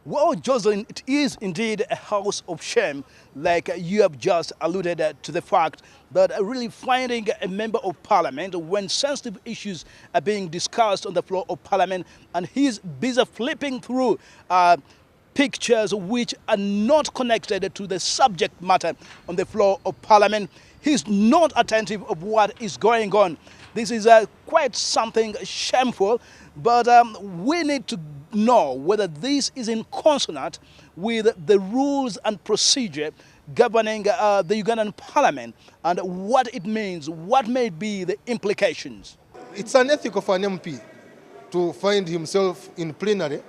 Well, Jocelyn, it is indeed a house of shame, like you have just alluded to the fact that really finding a member of parliament when sensitive issues are being discussed on the floor of parliament and he's busy flipping through pictures which are not connected to the subject matter on the floor of parliament. He's not attentive of what is going on. This is quite something shameful, but we need to know whether this is in consonant with the rules and procedure governing the Ugandan parliament and what it means, what may be the implications. It's unethical for an MP to find himself in plenary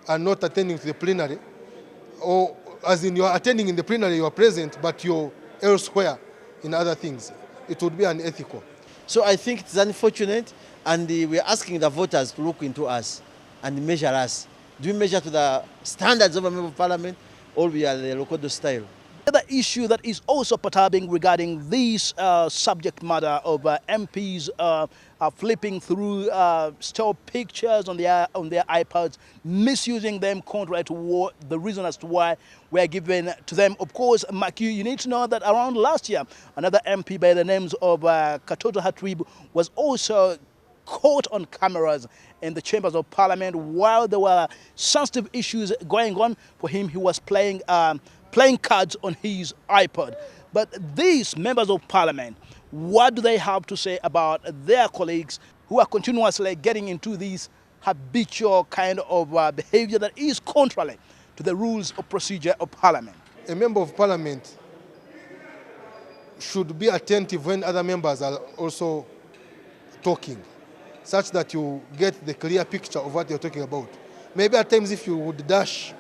and not attending to the plenary, or as in you are attending in the plenary, you are present, but you're elsewhere in other things. It would be unethical. So I think it's unfortunate, and we are asking the voters to look into us and measure us. Do we measure to the standards of a member of parliament, or we are the Lokodo style? The other issue that is also perturbing regarding this subject matter of MPs flipping through still pictures on their iPads, misusing them contrary to what the reason as to why we are given to them. Of course, Maki, you need to know that around last year, another MP by the names of Katoto Hatrib was also caught on cameras in the chambers of parliament while there were sensitive issues going on for him. He was playing cards on his iPod. But these members of parliament, what do they have to say about their colleagues who are continuously getting into this habitual kind of behavior that is contrary to the rules of procedure of parliament? A member of parliament should be attentive when other members are also talking, such that you get the clear picture of what they're talking about. Maybe at times if you would dash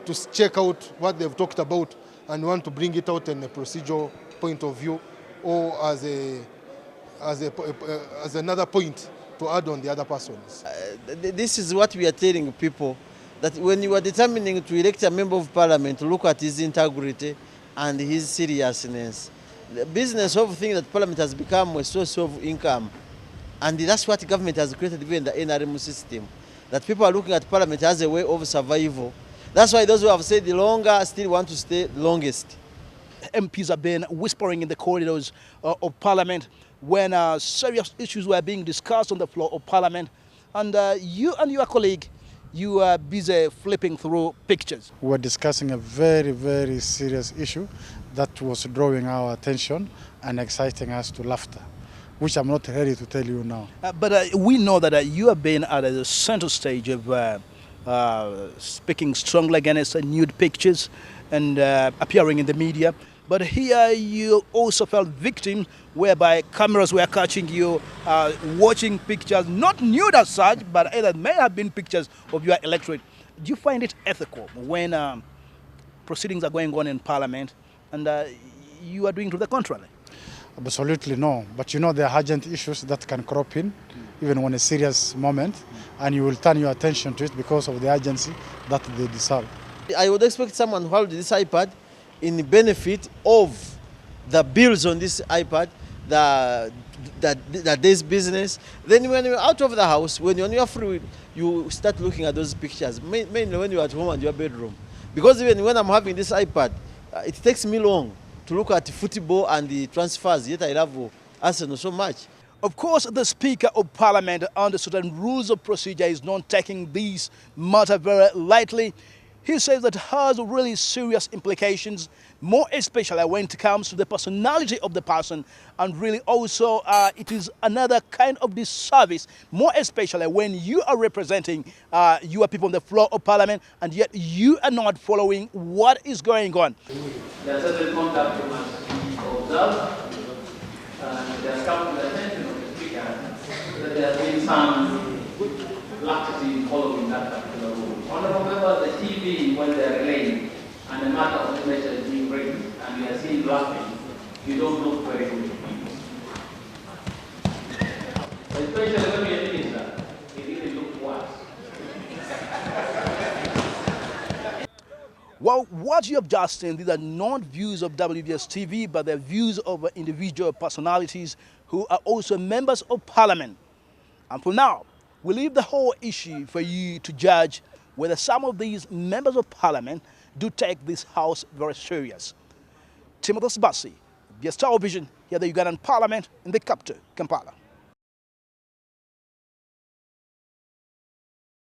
to check out what they've talked about and want to bring it out in a procedural point of view or as another point to add on the other persons. This is what we are telling people, that when you are determining to elect a member of parliament, look at his integrity and his seriousness. The business of thing that parliament has become a source of income. And that's what government has created even in the NRM system, that people are looking at parliament as a way of survival. That's why those who have stayed longer still want to stay longest. MPs have been whispering in the corridors of parliament when serious issues were being discussed on the floor of parliament. And you and your colleague, you were busy flipping through pictures. We were discussing a very, very serious issue that was drawing our attention and exciting us to laughter, which I'm not ready to tell you now. But we know that you have been at the center stage of speaking strongly against nude pictures and appearing in the media. But here you also fell victim whereby cameras were catching you watching pictures, not nude as such, but either may have been pictures of your electorate. Do you find it ethical when proceedings are going on in parliament and you are doing to the contrary? Absolutely no. But you know there are urgent issues that can crop in, even when a serious moment, and you will turn your attention to it because of the urgency that they deserve. I would expect someone who holds this iPad in benefit of the bills on this iPad, the day's business. Then when you're out of the house, when you're free, you start looking at those pictures, mainly when you're at home and your bedroom. Because even when I'm having this iPad, it takes me long to look at football and the transfers, yet I love Arsenal so much. Of course, the Speaker of Parliament, under certain rules of procedure, is not taking this matter very lightly. He says that it has really serious implications, more especially when it comes to the personality of the person, and really also it is another kind of disservice, more especially when you are representing your people on the floor of Parliament and yet you are not following what is going on. There are certain conduct you must observe, and there has come to the attention of the Speaker that there has been some laxity in following that particular rule. Honourable members, the TV, when they are relaying and the matter of the measure is being raised and we are seeing laughing, you don't look very good. Especially when you're a minister, it really looks worse. Well, what you have just seen, these are not views of WBS TV, but they're views of individual personalities who are also members of parliament. And for now, we leave the whole issue for you to judge whether some of these members of parliament do take this house very serious. Timothy Sibasi, via Star Vision, here at the Ugandan Parliament in the capital, Kampala.